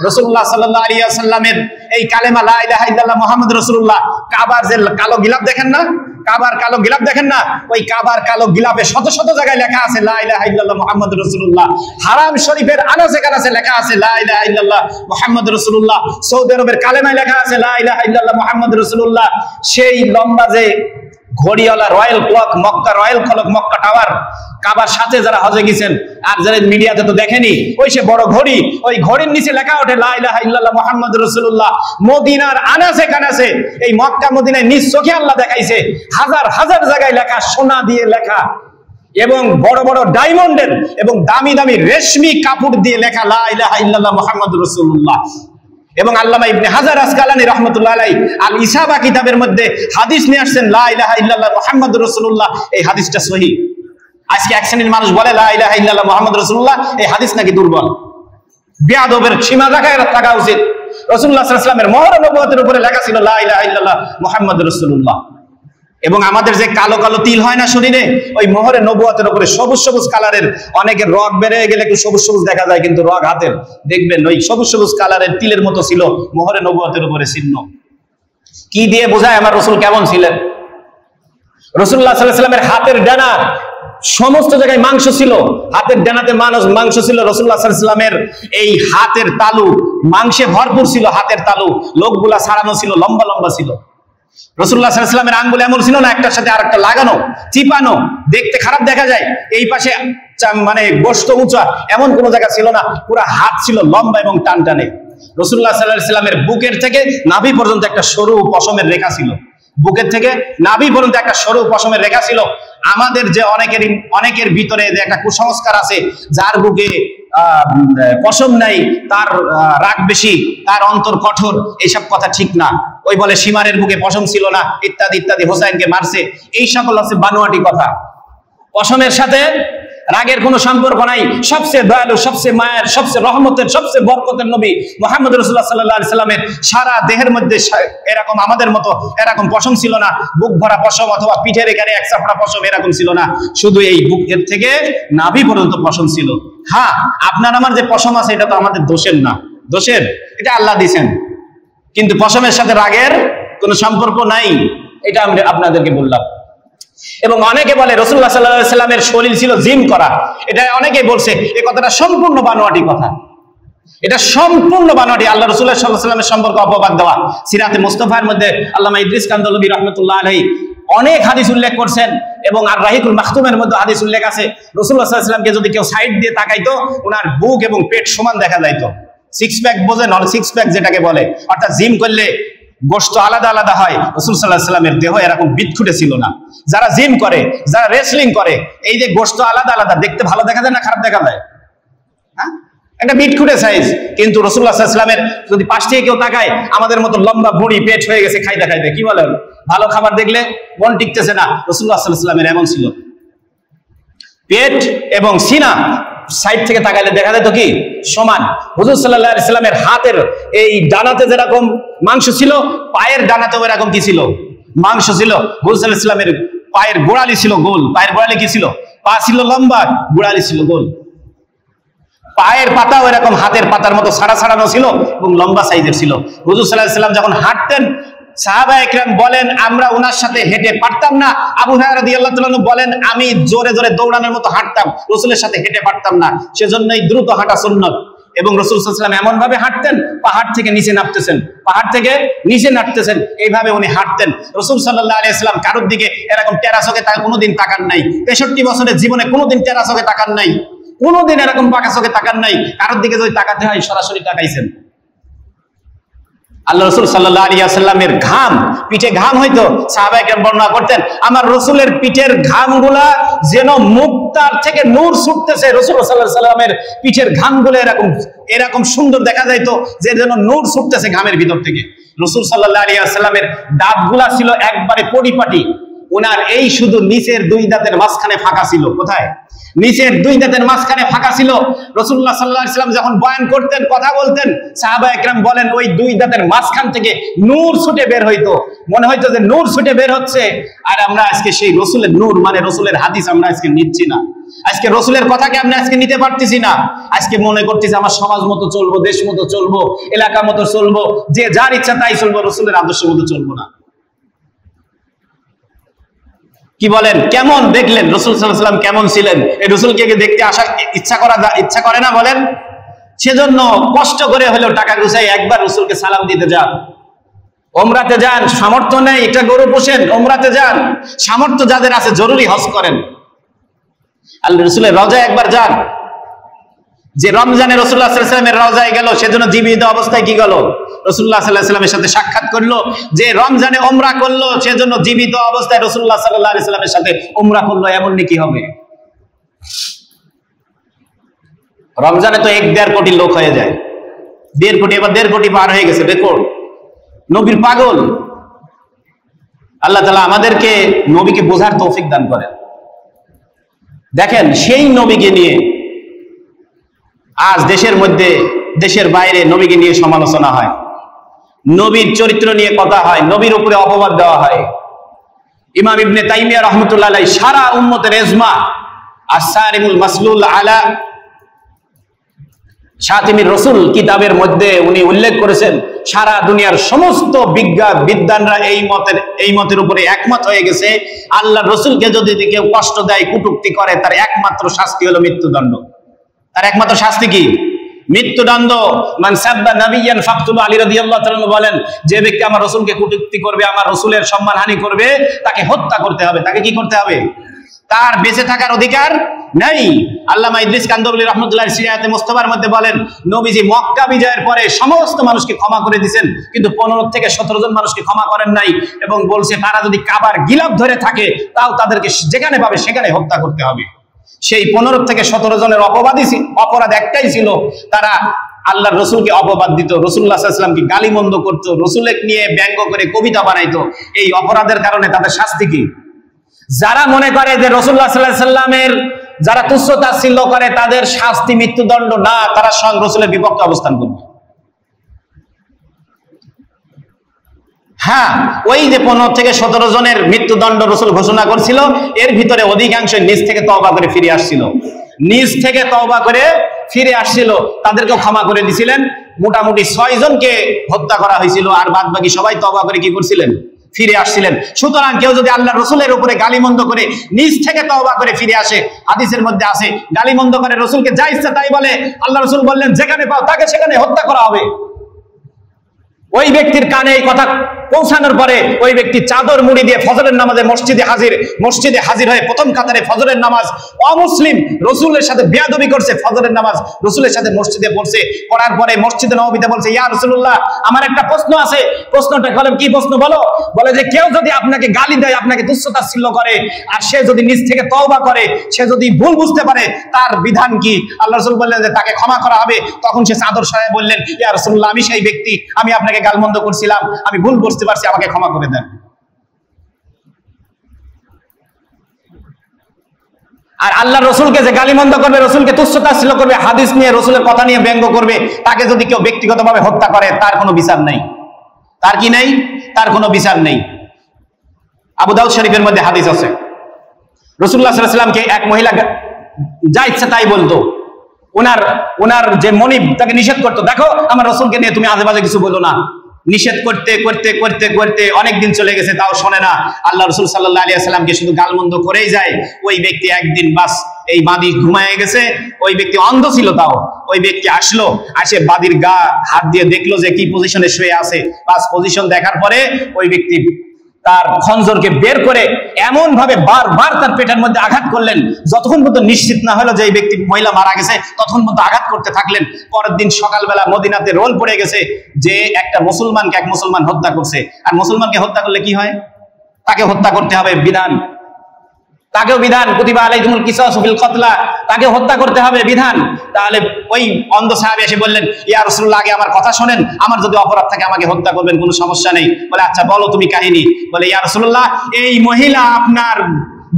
রাসূলুল্লাহ সাল্লাল্লাহু আলাইহি ওয়াসাল্লামের এই কালেমা লা ইলাহা ইল্লাল্লাহ মুহাম্মাদুর রাসূলুল্লাহ, কাবার যে কালো গিলাফ দেখেন না, কাবার কালো গিলাফ দেখেন না, ওই কাবার কালো গিলাফে শত শত জায়গায় লেখা আছে লা ইলাহা ইল্লাল্লাহ মুহাম্মাদুর রাসূলুল্লাহ। হারাম শরীফের আনাচে কানাচে লেখা আছে লা ইলাহা ইল্লাল্লাহ মুহাম্মাদুর রাসূলুল্লাহ। সৌদি আরবের কালেমায় লেখা আছে লা ইলাহা ইল্লাল্লাহ মুহাম্মাদুর রাসূলুল্লাহ। সেই লম্বা যে ঘড়িওয়ালা royal clock Mecca, royal clock Mecca tower, কাবার সাথে যারা হজে গেছেন আর যারা মিডিয়াতে তো দেখেনি, ওই সে বড় ঘড়ি, ওই ঘড়ির নিচে লেখা ওঠে লা ইলাহা ইল্লাল্লাহ মুহাম্মাদুর রাসূলুল্লাহ। মদিনার আনাসে কানাসে, এই মক্কা মদিনায় নিজ চোখে আল্লাহ দেখাইছে, হাজার হাজার জায়গায় লেখা, সোনা দিয়ে লেখা এবং বড় বড় ডায়মন্ডের এবং দামি দামি রেশমি কাপড় দিয়ে লেখা লা ইলাহা ইল্লাল্লাহ মুহাম্মাদুর রাসূলুল্লাহ। এবং আল্লামা ইবনে হাজার আসকালানী রাহমাতুল্লাহ আলাইহি আল ইসাবা কিতাবের মধ্যে হাদিস নিয়ে আসছেন লা ইলাহা ইল্লাল্লাহ মুহাম্মাদুর রাসূলুল্লাহ, এই হাদিসটা সহিহ। আজকে এক শ্রেণীর মানুষ বলে লা ইলাহা ইল্লাল্লাহ মুহাম্মাদুর রাসূলুল্লাহ, এই হাদিস নাকি দুর্বল। বেয়াদবের সীমা থাকা উচিত। রাসূলুল্লাহ সাল্লাল্লাহু আলাইহি ওয়াসাল্লামের মোহর নবুয়তের উপরে লেখা ছিল লা ইলাহা ইল্লাল্লাহ মুহাম্মাদুর রাসূলুল্লাহ। এবং আমাদের যে কালো কালো তিল হয় না শরীরে, ওই মোহরে নবুয়তের উপরে সবুজ সবুজ কালারের, অনেকের রগ বেড়ে গেলে একটু সবুজ সবুজ দেখা যায়, কিন্তু রগ হাতের দেখবেন ওই সবুজ সবুজ কালারের তিলের মতো ছিল মোহরে নবুয়তের উপরে চিহ্ন। কি দিয়ে বোঝায় আমার রাসূল কেমন ছিলেন? রাসূলুল্লাহ সাল্লাল্লাহু আলাইহি ওয়াসাল্লামের হাতের ডানা সমস্ত জায়গায় মাংস ছিল, হাতের ডানাতে মাংস ছিল। রাসূলুল্লাহ সাল্লাল্লাহু আলাইহি ওয়াসাল্লামের এই হাতের তালু মাংসে ভরপুর ছিল, হাতের তালু লোকগুলা ছাড়ানো ছিল, লম্বা লম্বা ছিল। রাসূলুল্লাহ সাল্লাল্লাহু আলাইহি ওয়াসাল্লামের আঙ্গুল এমন ছিল না একটার সাথে আরেকটা লাগানো, চিপানো, দেখতে খারাপ দেখা যায়। এই পাশে মানে গোশত উঁচা এমন কোন জায়গা ছিল না, পুরো হাত ছিল লম্বা এবং টানটানে। রাসূলুল্লাহ সাল্লাল্লাহু আলাইহি ওয়াসাল্লামের বুকের থেকে নাভি পর্যন্ত একটা সরু পশমের রেখা ছিল, বুকের থেকে নাভি পর্যন্ত একটা সরু পশমের রেখা ছিল। আমাদের যে অনেকের ভিতরে যে একটা কুসংস্কার আছে, যার বুকে পশম নাই তার রাগ বেশি, তার অন্তর কঠোর, এইসব কথা ঠিক না। ওই বলে সীমারের বুকে পশম ছিল না ইত্যাদি ইত্যাদি, হোসাইনকে মারছে, এই সকল আছে বানোয়াটি কথা। পশমের সাথে রাগের কোনো সম্পর্ক নাই। সবচেয়ে দয়ালু, সবচেয়ে মায়ের, সবচেয়ে রহমতের, সবচেয়ে বরকতের নবী মুহাম্মদ রাসূলুল্লাহ সাল্লাল্লাহু আলাইহি সাল্লামের সারা দেহের মধ্যে এরকম আমাদের মতো এরকম পশম ছিল না, বুক ভরা পশম অথবা পিঠের এখানে এক চাপড়া পশম এরকম ছিল না, শুধু এই বুকের থেকে নাভি পর্যন্ত পশম ছিল। হ্যাঁ, আপনার আমার যে পশম আছে এটা তো আমাদের দোষের না, দোষের এটা আল্লাহ দিয়েছেন, কিন্তু পশমের সাথে রাগের কোনো সম্পর্ক নাই, এটা আমি আপনাদেরকে বললাম। এবং অনেকে বলে রাসূলুল্লাহ সাল্লাল্লাহু আলাইহি ওয়াসাল্লামের শরীর ছিল জিম করা, এটা অনেকেই বলছে, এই কথাটা সম্পূর্ণ বানোয়াটি কথা, এটা সম্পূর্ণ বানোয়াটি। আল্লাহ রাসূলুল্লাহ সাল্লাল্লাহু আলাইহি ওয়াসাল্লামের সম্পর্কে অপবাদ দেওয়া। সিরাতে মুস্তাফার মধ্যে আল্লামা ইদ্রিস কান্দলবী রাহমাতুল্লাহ আলাইহি অনেক হাদিস উল্লেখ করছেন, এবং আর রাহিকুল মাখতুমের মধ্যে হাদিস উল্লেখ আছে, রাসূলুল্লাহ সাল্লাল্লাহু আলাইহি ওয়াসাল্লামকে যদি কেউ সাইড দিয়ে তাকাইতো, ওনার বুক এবং পেট সমান দেখা যাইতো। সিক্স প্যাক বোঝেন, সিক্স প্যাক যেটাকে বলে, অর্থাৎ জিম করলে গোশত আলাদা আলাদা হয়। রাসূল সাল্লাল্লাহু আলাইহি ওয়াসাল্লামের দেহ এরকম বিটখুটে ছিল না। যারা জিম করে, যারা রেসলিং করে, এই যে গোশত আলাদা আলাদা দেখতে ভালো দেখা যায় না খারাপ দেখা যায়? হ্যাঁ, একটা বিটখুটে সাইজ। কিন্তু রাসূলুল্লাহ সাল্লাল্লাহু আলাইহি ওয়াসাল্লামের যদি পাশ থেকে কেউ তাকায়, আমাদের মতো লম্বা ভুঁড়ি, পেট হয়ে গেছে খাইতে খাইতে, কি বলেন, ভালো খাবার দেখলে মন টিকতেছে না। রাসূলুল্লাহ সাল্লাল্লাহু আলাইহি ওয়াসাল্লামের এমন ছিল, পেট এবং সিনা সাইড থেকে তাকাইলে দেখা যায় তো কি সমান। হুজুর সাল্লাল্লাহু আলাইহি ওয়াসাল্লামের হাতের এই ডানাতে যেরকম মাংস ছিল, পায়ের ডানাতেও এরকম কি ছিল, মাংস ছিল। হুজুর সাল্লাল্লাহু আলাইহি ওয়াসাল্লামের পায়ের গোড়ালি ছিল গোল, পায়ের গোড়ালি কি ছিল, পা ছিল লম্বা, গোড়ালি ছিল গোল। পায়ের পাতাও এরকম হাতের পাতার মতো ছাড়ানো ছিল এবং লম্বা সাইজের ছিল। হুজুর সাল্লাল্লাহু আলাইহি ওয়াসাল্লাম যখন হাঁটতেন, সাহাবায়ে কেরাম বলেন আমরা ওনার সাথে হেঁটে পারতাম না। আবু হুরায়রা রাদিয়াল্লাহু তাআলা বলেন আমি জোরে জোরে দৌড়ানোর মতো হাঁটতাম, রাসূলের সাথে হেঁটে পারতাম না, সেজন্যই দ্রুত হাঁটা সুন্নাত। এবং রাসূল সাল্লাল্লাহু আলাইহি ওয়াসাল্লাম এমন ভাবে হাঁটতেন, পাহাড় থেকে নিচে নামতেছেন, পাহাড় থেকে নিচে নামতেছেন, এইভাবে উনি হাঁটতেন। রাসূল সাল্লাল্লাহু আলাইহি ওয়াসাল্লাম কারোর দিকে এরকম টেরা চোখে কোনোদিন তাকান নাই। ৬৩ বছরের জীবনে কোনোদিন টেরা চোখে তাকান নাই, কোনোদিন এরকম পাকা চোখে তাকান নাই। কারোর দিকে যদি তাকাতে হয় সরাসরি তাকাইছেন। আল্লাহ রাসূল সাল্লাল্লাহু আলাইহি ওয়াসাল্লামের ঘাম, পিঠে ঘাম হইতো, সাহাবায়ে কেরাম বর্ণনা করতেন আমার রাসূলের পিঠের ঘামগুলা যেন মুক্তার থেকে নূর ছুটতেছে। রাসূল সাল্লাল্লাহু আলাইহি ওয়াসাল্লামের পিঠের ঘামগুলো এরকম সুন্দর দেখা যাইতো যে যেন নূর ছুটতেছে ঘামের ভিতর থেকে। রাসূল সাল্লাল্লাহু আলাইহি ওয়াসাল্লামের দাঁতগুলা ছিল একবারে পরিপাটি, ওনার এই শুধু নিচের দুই দাঁতের মাঝখানে ফাঁকা ছিল। কোথায়? নিচের দুই দাঁতের মাঝখানে ফাঁকা ছিল। রাসূলুল্লাহ সাল্লাল্লাহু আলাইহি ওয়াসাল্লাম যখন বয়ান করতেন, কথা বলতেন, সাহাবায়ে কেরাম বলেন ওই দুই দাঁতের মাঝখান থেকে নূর ছুটে বের হইতো, মনে হইতো যে নূর ছুটে বের হচ্ছে। আর আমরা আজকে সেই রাসূলের নূর মানে রাসূলের হাদিস আমরা আজকে নিচ্ছি না, আজকে রাসূলের কথাকে আমরা আজকে নিতে পারতেছি না। আজকে মনে করতেছি আমার সমাজ মতো চলবো, দেশ মতো চলবো, এলাকা মতো চলবো, যে যার ইচ্ছা তাই চলবো, রাসূলের আদর্শ মতো চলবো না। কি বলেন? কেমন দেখলেন রাসূল সাল্লাল্লাহু আলাইহি ওয়াসাল্লাম কেমন ছিলেন? এই রাসূলকে দেখতে আসা ইচ্ছা করে না বলেন? সেজন্য কষ্ট করে হলেও টাকা গুছাই একবার রাসূলকে সালাম দিতে যান। ওমরাতে যান, সামর্থ্য নেই একটা গরু পোষেন, ওমরাতে যান। সামর্থ্য যাদের আছে জরুরি হজ করেন। আল্লাহ রাসূলের রওজায় একবার যান। যে রমজানে রাসূলুল্লাহ সাল্লাল্লাহু আলাইহি ওয়াসাল্লামের রওজায় গেল, সেজন্য জীবিত অবস্থায় কি গেল? রাসূলুল্লাহ সাল্লাল্লাহু আলাইহি ওয়াসাল্লামের সাথে সাক্ষাৎ করলো। যে রমজানে ওমরা করলো, সেজন্য জীবিত অবস্থায় রাসূলুল্লাহ সাল্লাল্লাহু আলাইহি ওয়াসাল্লামের সাথে ওমরা করলো, এমন নাকি হবে? রমজানে তো 1-1.5 কোটি লোক হয়ে যায়, 1.5 কোটি, এবার 1.5 কোটি পার হয়ে গেছে, রেকর্ড। নবীর পাগল। আল্লাহ তাআলা আমাদেরকে নবীকে বোঝার তৌফিক দান করেন। দেখেন, সেই নবীকে নিয়ে আজ দেশের মধ্যে, দেশের বাইরে নবীকে নিয়ে সমালোচনা হয়, নবীর চরিত্র নিয়ে কথা হয়, নবীর উপরে অপবাদ দেওয়া হয়। ইমাম ইবনে তাইমিয়া রাহমাতুল্লাহ আলাইহি সারা উম্মতের ইজমা আস-সারিমুল মাসলুল আলা শাতিমির রাসূল কিতাবের মধ্যে উনি উল্লেখ করেছেন, সারা দুনিয়ার সমস্ত বিদ্বানরা এই মতের উপরে একমত হয়ে গেছে, আল্লাহর রাসূলকে যদি কেউ কষ্ট দেয়, কটূক্তি করে, তার একমাত্র শাস্তি হলো মৃত্যুদণ্ড। তার একমাত্র শাস্তি কি? মৃত্যুদণ্ড। মান সাব্বা নাবিয়ান ফাকতুলু, আলী রাদিয়াল্লাহু তাআলা বলেন, যে ব্যক্তি আমার রাসূলকে কটূক্তি করবে, আমার রাসূলের সম্মানহানি করবে, তাকে হত্যা করতে হবে। তাকে কি করতে হবে? তার বেঁচে থাকার অধিকার নাই। আল্লামা ইদ্রিস কান্দবলী রাহমাতুল্লাহ সিরাতে মুস্তাফার মধ্যে বলেন, নবীজি মক্কা বিজয়ের পরে সমস্ত মানুষকে ক্ষমা করে দিয়েছেন, কিন্তু 15 থেকে 17 জন মানুষকে ক্ষমা করেন নাই, এবং বলছে তারা যদি কাবার গিলাফ ধরে থাকে, তাও তাদেরকে যেখানে পাবে সেখানে হত্যা করতে হবে। সেই 15 থেকে 17 জনের অপরাধ একটাই ছিল, তারা আল্লাহর রাসূলকে অপবাদ দিত, রাসূলুল্লাহ সাল্লাল্লাহু আলাইহি ওয়াসাল্লামকে গালিমন্দ করত, রাসূলকে নিয়ে ব্যঙ্গ করে কবিতা বানাইতো। এই অপরাধের কারণে তাদের শাস্তি কি? যারা মনে করে যে রাসূলুল্লাহ সাল্লাল্লাহু আলাইহি ওয়াসাল্লামের যারা তুচ্ছ তাচ্ছিল্য করে, তাদের শাস্তি মৃত্যুদণ্ড না, তারা স্বয়ং রাসূলের বিপক্ষে অবস্থান করবে। হ্যাঁ, ওই যে 15 থেকে 17 জনের মৃত্যুদণ্ড রাসূল ঘোষণা করছিল, এর ভিতরে অধিকাংশ নিজ থেকে তওবা করে ফিরে আসছিল, নিজ থেকে তওবা করে ফিরে আসছিল, তাদেরকেও ক্ষমা করে দিয়েছিলেন। মোটামুটি 6 জনকে হত্যা করা হয়েছিল, আর বাদ বাকি সবাই তওবা করে কি করছিলেন? ফিরে আসছিলেন। সুতরাং কেউ যদি আল্লাহ রাসূলের উপরে গালিমন্দ করে নিজ থেকে তওবা করে ফিরে আসে, হাদিসের মধ্যে আছে, গালিমন্দ করে রাসূলকে যা ইচ্ছা তাই বলে, আল্লাহ রাসূল বললেন যেখানে পাও তাকে সেখানে হত্যা করা হবে। ওই ব্যক্তির কানে এই কথা পৌঁছানোর পরে ওই ব্যক্তি চাদর মুড়ি দিয়ে ফজরের নামাজে মসজিদে হাজির হয়ে প্রথম কাতারে ফজরের নামাজ, অমুসলিম, রাসূলের সাথে বেয়াদবি করছে, ফজরের নামাজ রাসূলের সাথে মসজিদে পড়ছে, পড়ার পরে মসজিদে নববীতে বলছে, ইয়া রাসূলুল্লাহ, আমার একটা প্রশ্ন আছে। প্রশ্নটা বলেন, কি প্রশ্ন বলো? বলে যে কেউ যদি আপনাকে গালি দেয়, আপনাকে তুচ্ছ-তাচ্ছিল্য করে, আর সে যদি নিজ থেকে তওবা করে, সে যদি ভুল বুঝতে পারে, তার বিধান কি? আল্লাহ রাসূল বললেন যে তাকে ক্ষমা করা হবে। তখন সে চাদর সরায় বললেন, ইয়া রাসূলুল্লাহ, আমি সেই ব্যক্তি, আমি আপনাকে গালমন্দ করছিলাম, আমি ভুল বুঝতে পারছি, আমাকে ক্ষমা করে দেন। আর আল্লাহ রসুলকে যে গালিমন্দ করবে, রসুলকে তুচ্ছ-তাচ্ছিল্য করবে, হাদিস নিয়ে রসুলের কথা নিয়ে ব্যঙ্গ করবে, তাকে যদি কেউ ব্যক্তিগতভাবে হত্যা করে, তার কোনো বিচার নেই। তার কি নেই? তার কোনো বিচার নেই। আবু দাউদ শরীফের মধ্যে হাদিস আছে, রাসূলুল্লাহ সাল্লাল্লাহু আলাইহি ওয়াসাল্লামকে এক মহিলা যা ইচ্ছা তাই বলতো, ওনার যে মনিব তাকে নিষেধ করতো, দেখো আমার রসুলকে নিয়ে তুমি আজে বাজে কিছু বলো না। নিষেধ করতে করতে করতে করতে অনেকদিন চলে গেছে, তাও শোনে না। আল্লাহ রাসূল সাল্লাল্লাহু আলাইহি ওয়াসাল্লামকে শুধু গালমন্দ করেই যায়। ওই ব্যক্তি একদিন বাস এই বাদী ঘুমায় গেছে, ওই ব্যক্তি অন্ধ ছিল, তাও ওই ব্যক্তি আসলো, আসে বাদীর গা হাত দিয়ে দেখলো যে কি পজিশনে শুয়ে আছে। বাস পজিশন দেখার পরে ওই ব্যক্তি তার খঞ্জরকে বের করে এমন ভাবে বারবার তার পেটের মধ্যে আঘাত করলেন, যতক্ষণ পর্যন্ত নিশ্চিত না হলো যে এই ব্যক্তি মহিলা মারা গেছে, ততক্ষণ পর্যন্ত আঘাত করতে থাকলেন। পরের দিন সকালবেলা মদিনাতে রোল পড়ে গেছে যে একটা মুসলমানকে এক মুসলমান হত্যা করছে। আর মুসলমানকে হত্যা করলে কি হয়? তাকে হত্যা করতে হবে, বিধান। তাকেও বিধান, কুতিবা আলাইকুমুল কিসাসু ফিল কতলা, তাকে হত্যা করতে হবে, বিধান। তাহলে ওই অন্ধ সাহাবী এসে বললেন, ইয়া রাসূলুল্লাহ, আগে আমার কথা শোনেন, আমার যদি অপরাধ থাকে আমাকে হত্যা করবেন, কোনো সমস্যা নেই। বলে আচ্ছা বলো তুমি কাহিনী। বলে ইয়া রাসূলুল্লাহ, এই মহিলা আপনার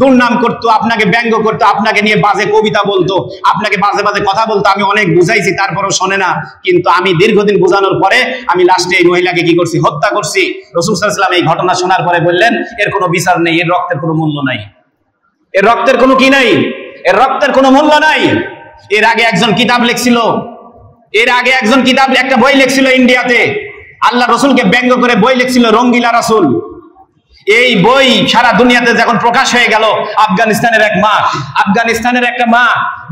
দুর্নাম করতো, আপনাকে ব্যঙ্গ করতো, আপনাকে নিয়ে বাজে কবিতা বলতো, আপনাকে বাজে বাজে কথা বলতো, আমি অনেক বুঝাইছি, তারপরেও শোনে না। কিন্তু আমি দীর্ঘদিন বোঝানোর পরে আমি লাস্টে এই মহিলাকে কি করছি? হত্যা করছি। রাসূল সাল্লাল্লাহু আলাইহি ওয়াসাল্লাম এই ঘটনা শোনার পরে বললেন, এর কোনো বিচার নেই, এর রক্তের কোনো মূল্য নাই, এর রক্তের কোনো কি নাই, এর রক্তের কোনো মূল্য নাই। এর আগে একজন কিতাব লিখছিল, একটা বই লিখছিল ইন্ডিয়াতে, আল্লাহ রসুলকে ব্যঙ্গ করে বই লিখছিল, রঙ্গিলা রাসূল। এই বই সারা দুনিয়াতে যখন প্রকাশ হয়ে গেল, আফগানিস্তানের এক মা, আফগানিস্তানের একটা মা,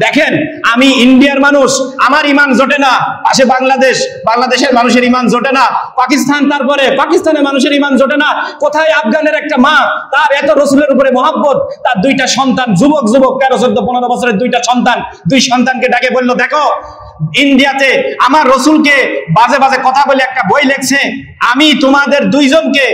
দেখেন আমি ইন্ডিয়ার মানুষ, আমার ইমান জোটে না, পাশে বাংলাদেশ, বাংলাদেশের মানুষের ইমান জোটে না, পাকিস্তান, তারপরে পাকিস্তানের মানুষের ইমান জোটে না, কোথায় আফগানের একটা মা, তার এত রসুলের উপরে মহব্বত, তার দুইটা সন্তান, যুবক 13, 14, 15 বছরের দুইটা সন্তান, দুই সন্তানকে ডাকে বললো, দেখো ইন্ডিয়াতে আমার রসুলকে বাজে বাজে কথা বলে একটা বই লেখছে, আমি তোমাদের দুইজনকে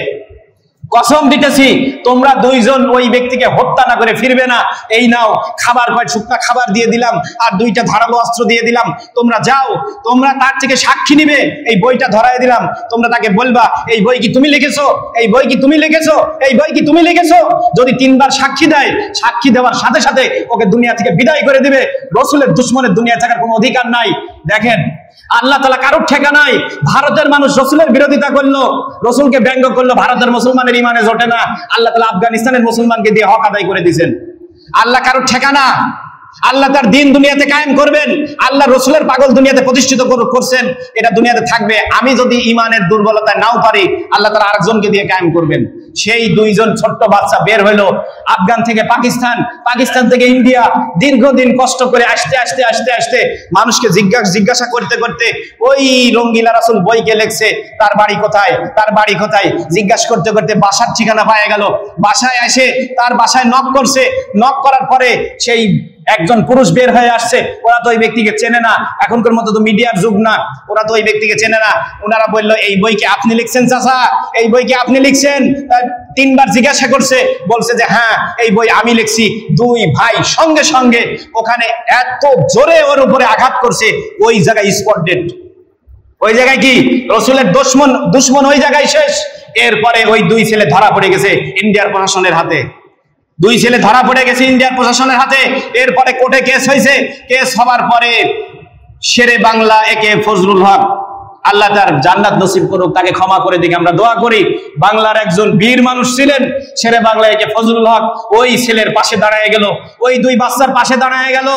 কসম দিতেছি তোমরা দুইজন ওই ব্যক্তিকে হত্যা না করে ফিরবে না। এই নাও খাবার, কয় শুকনা খাবার দিয়ে দিলাম আর দুইটা ধারালো অস্ত্র দিয়ে দিলাম, তোমরা যাও, তোমরা তার থেকে সাক্ষী নিবে, এই বইটা ধরায় দিলাম, তোমরা তাকে বলবা এই বই কি তুমি লিখেছো, এই বই কি তুমি লিখেছো, এই বই কি তুমি লিখেছো। যদি 3 বার সাক্ষী দেয়, সাক্ষী দেওয়ার সাথে সাথে ওকে দুনিয়া থেকে বিদায় করে দিবে। রসুলের দুশ্মনের দুনিয়া থাকার কোনো অধিকার নাই। দেখেন আল্লাহ তাআলা কারোর ঠেকা নাই। ভারতের মানুষ রসুলের বিরোধিতা করলো, রসুলকে ব্যঙ্গ করলো, ভারতের মুসলমানের ইমানে জোটে না, আল্লাহ তাআলা আফগানিস্তানের মুসলমানকে দিয়ে হক আদায় করে দিয়েছেন। আল্লাহ কারোর ঠেকা না, আল্লাহ তার দিন দুনিয়াতে কায়েম করবেন, আল্লাহ রসুলের পাগল দুনিয়াতে প্রতিষ্ঠিত করছেন, এটা দুনিয়াতে থাকবে। আমি যদি ইমানের দুর্বলতায় নাও পারি, আল্লাহ তাআলা আরেকজনকে দিয়ে কায়েম করবেন। সেই দুইজন ছোট্ট বাচ্চা বের হইলো আফগান থেকে পাকিস্তান, পাকিস্তান থেকে ইন্ডিয়া, দীর্ঘদিন কষ্ট করে আসতে আসতে আসতে আসতে মানুষকে জিজ্ঞাসা করতে করতে ওই রঙ্গিলা রাসূল বইকে লেখছে, তার বাড়ি কোথায়, তার বাড়ি কোথায়, জিজ্ঞাসা করতে করতে বাসার ঠিকানা পাওয়া গেল। বাসায় এসে তার বাসায় নক করছে, নক করার পরে সেই একজন পুরুষ বের হয়ে আসছে। ওরা তো ওই ব্যক্তিকে চেনে না, এখনকার মতো তো মিডিয়ার যুগ না, ওরা তো ওই ব্যক্তিকে চেনে না। ওনারা বললো এই বই কি আপনি লিখছেন চাচা, এই বই কি আপনি লিখছেন? 3 বার জিজ্ঞাসা করছে, বলছে যে হ্যাঁ এই বই আমি লিখছি। দুই ভাই সঙ্গে সঙ্গে ওখানে এত জোরে ওর উপরে আঘাত করছে, ওই জায়গায় স্পট ডেড। ওই জায়গায় কি রসুলের দুশ্মন ওই জায়গায় শেষ। এরপরে ওই দুই ছেলে ধরা পড়ে গেছে ইন্ডিয়ার প্রশাসনের হাতে, দুই ছেলে ধরা পড়ে গেছে ইন্ডিয়ার প্রশাসনের হাতে। এরপরে কোর্টে কেস হয়েছে, কেস হবার পরে শেরে বাংলা একে ফজলুল হক, আল্লাহ তার জান্নাত নসিব করুক, তাকে ক্ষমা করে দিকে আমরা দোয়া করি। বাংলার একজন বীর মানুষ ছিলেন শেরে বাংলা একে ফজলুল হক, ওই ছেলের পাশে দাঁড়ায় গেল, ওই দুই বাচ্চার পাশে দাঁড়ায় গেল,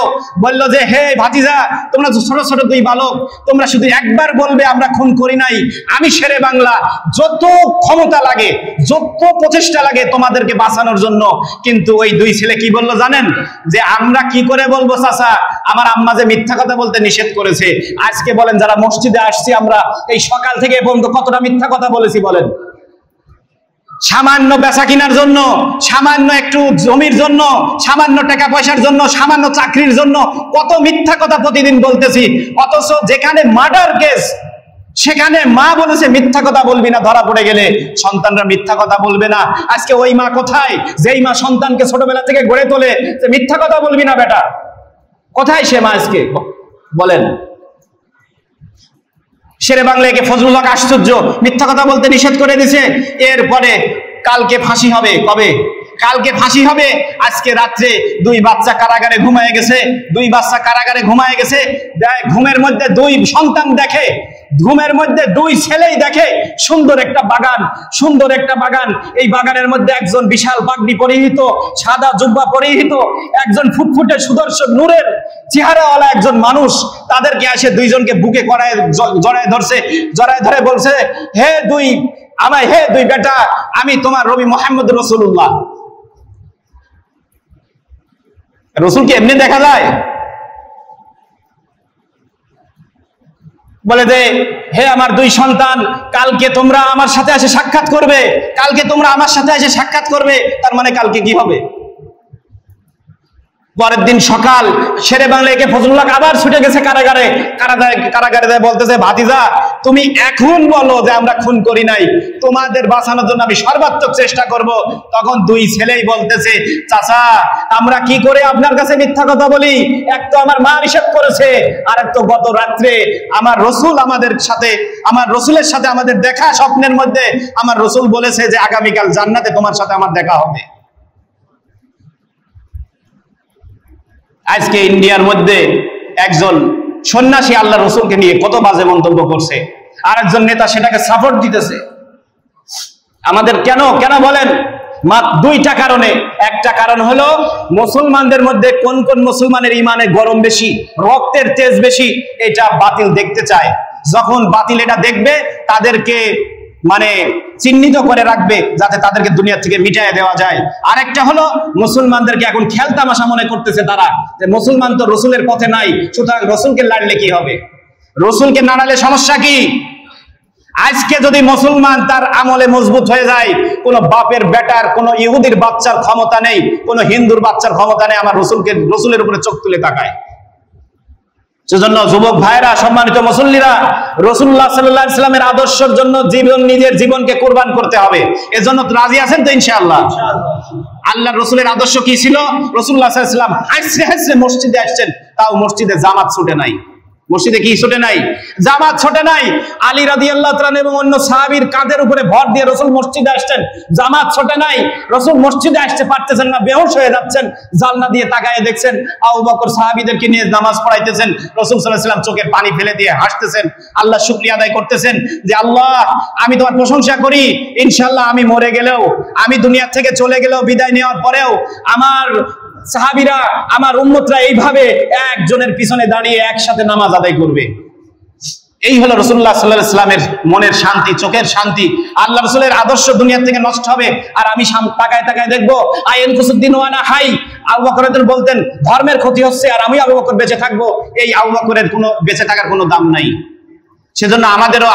বলল যে হে ভাতিজা, তোমরা ছোট ছোট দুই বালক, তোমরা শুধু একবার বলবে আমরা খুন করি নাই, আমি শেরে বাংলা যত ক্ষমতা লাগে, যত প্রচেষ্টা লাগে তোমাদেরকে বাঁচানোর জন্য। কিন্তু ওই দুই ছেলে কি বললো জানেন? যে আমরা কি করে বলবো চাচা, আমার আম্মা যে মিথ্যা কথা বলতে নিষেধ করেছে। আজকে বলেন যারা মসজিদে আসছি আমরা, এই সকাল থেকে এ পর্যন্ত কতটা মিথ্যা কথা বলেছি বলেন? সামান্য বেচা কিনার জন্য, সামান্য একটু জমির জন্য, সামান্য টাকা পয়সার জন্য, সামান্য চাকরির জন্য কত মিথ্যা কথা প্রতিদিন বলতেছি। অথচ যেখানে মার্ডার কেস, সেখানে মা বলেছে মিথ্যা কথা বলবি না, ধরা পড়ে গেলে সন্তানরা মিথ্যা কথা বলবে না। আজকে ওই মা কোথায়, যেই মা সন্তানকে ছোটবেলা থেকে গড়ে তোলে যে মিথ্যা কথা বলবি না বেটা, কোথায় সে মা আজকে বলেন? শেরে বাংলা একে ফজলুল হক আশ্চর্য, মিথ্যা কথা বলতে নিষেধ করে দিছে। এরপরে কালকে ফাঁসি হবে। কবে? কালকে ফাঁসি হবে। আজকে রাত্রে দুই বাচ্চা কারাগারে ঘুমায় গেছে, দুই বাচ্চা কারাগারে ঘুমায় গেছে। ঘুমের মধ্যে দুই সন্তান দেখে, ঘুমের মধ্যে দুই ছেলেই দেখে সুন্দর একটা বাগান, সুন্দর একটা বাগান। এই বাগানের মধ্যে একজন বিশাল পাগড়ি পরিহিত, সাদা জুব্বা পরিহিত, একজন ফুটফুটে সুদর্শন নূরের চেহারাওয়ালা একজন মানুষ, তাদেরকে এসে দুইজনকে বুকে জড়ায় ধরছে, জড়ায় ধরে বলছে হে দুই বেটা, আমি তোমার নবী মুহাম্মদ রাসূলুল্লাহ। রসুলকে এমনি দেখা যায়? বলে যে হে আমার দুই সন্তান, কালকে তোমরা আমার সাথে এসে সাক্ষাৎ করবে, কালকে তোমরা আমার সাথে এসে সাক্ষাৎ করবে। তার মানে কালকে কি হবে? পরের দিন সকাল শেরে বাংলা একে ফজলুল হক আবার ছুটে গেছে কারাগারে। কারাগারে বলতেছে ভাতিজা, তুমি এখন বলো যে আমরা খুন করি নাই, তোমাদের বাঁচানোর জন্য আমি সর্বাত্মক চেষ্টা করব। তখন দুই ছেলেই বলতেছে চাচা, আমরা কি করে আপনার কাছে মিথ্যা কথা বলি? এক তো আমার মা নিষেধ করেছে, আর এক তো গত রাত্রে আমার রসুল আমাদের সাথে, আমার রসুলের সাথে আমাদের দেখা, স্বপ্নের মধ্যে আমার রসুল বলেছে যে আগামীকাল জান্নাতে তোমার সাথে আমার দেখা হবে। আজকে ইন্ডিয়ার মধ্যে একজন সন্ন্যাসী আল্লাহ রসুলকে নিয়ে কত বাজে মন্তব্য করছে, আর একজন নেতা সেটাকে সাপোর্ট দিতেছে। আমাদের কেন বলেন? দুইটা কারণে। একটা কারণ হলো মুসলমানদের মধ্যে কোন কোন মুসলমানের ইমানে গরম বেশি, রক্তের তেজ বেশি, এটা বাতিল দেখতে চায়। যখন বাতিল এটা দেখবে, তাদেরকে মানে চিহ্নিত করে রাখবে, যাতে তাদেরকে দুনিয়া থেকে মিটাইয়ে দেওয়া যায়। আরেকটা হলো মুসলমানদেরকে এখন খেলতামাশা মনে করতেছে তারা, যে মুসলমান তো রসুলের পথে নাই, সুতরাং রসুলকে লাড়লে কি হবে, রসুলকে নাড়ালে সমস্যা কি? আজকে যদি মুসলমান তার আমলে মজবুত হয়ে যায়, কোন বাপের বেটার, কোন ইহুদির বাচ্চার ক্ষমতা নেই, কোন হিন্দুর বাচ্চার ক্ষমতা নেই আমার রসুলের উপরে চোখ তুলে তাকায়। সেজন্য যুবক ভাইরা, সম্মানিত মুসল্লিরা, রাসূলুল্লাহ সাল্লাল্লাহু আলাইহি ওয়াসাল্লামের আদর্শের জন্য নিজের জীবনকে কুরবান করতে হবে। এজন্য রাজি আছেন তো ইনশাআল্লাহ? আল্লাহর রাসূলের আদর্শ কি ছিল? রাসূলুল্লাহ সাল্লাল্লাহু আলাইহি ওয়াসাল্লাম হাসরে হাসরে মসজিদে আসছেন, তাও মসজিদে জামাত ছুটে নাই। মসজিদে কি ছুটে নাই? জামাত ছুটে নাই। আলী রাদিয়াল্লাহু তাআলা এবং অন্য সাহাবীর কাঁধের উপরে ভর দিয়ে রাসূল মসজিদে আসছেন, জামাত ছুটে নাই। রাসূল মসজিদে আসতে পারতেছেন না, বেহুশ হয়ে যাচ্ছেন, জানলা দিয়ে তাকায় দেখছেন আবু বকর সাহাবীদেরকে নিয়ে নামাজ পড়াইতেছেন, রাসূল সাল্লাল্লাহু আলাইহি ওয়াসাল্লাম চোখের পানি ফেলে দিয়ে হাসতেছেন, আল্লাহ শুকরিয়া আদায় করতেছেন যে আল্লাহ আমি তোমার প্রশংসা করি, ইনশাআল্লাহ আমি মরে গেলেও, আমি দুনিয়া থেকে চলে গেলেও, বিদায় নেওয়ার পরেও আমার সাহাবীরা, আমার উম্মতরা এইভাবে একজনের পিছনে দাঁড়িয়ে একসাথে নামাজ আদায় করবে। এই হলো রাসূলুল্লাহ সাল্লাল্লাহু আলাইহি ওয়াসাল্লামের মনের শান্তি, চোখের শান্তি। আল্লাহ রাসূলের আদর্শ দুনিয়া থেকে নষ্ট হবে আর আমি তাকায় তাকায় দেখবো আইন কুসুদ্দিন ওয়ানা হাই। আবু বকর বলতেন ধর্মের ক্ষতি হচ্ছে আর আমি আবু বকর বেঁচে থাকবো, এই আবু বকরের কোনো বেঁচে থাকার কোনো দাম নাই। সেজন্য আমাদেরও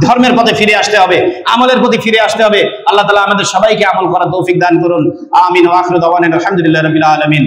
ধর্মের পথে ফিরে আসতে হবে, আমলের প্রতি ফিরে আসতে হবে। আল্লাহ তাআলা আমাদের সবাইকে আমল করার তৌফিক দান করুন। আমিন ওয়া আখিরু দাওয়ানা আলহামদুলিল্লাহি রাব্বিল আলামিন।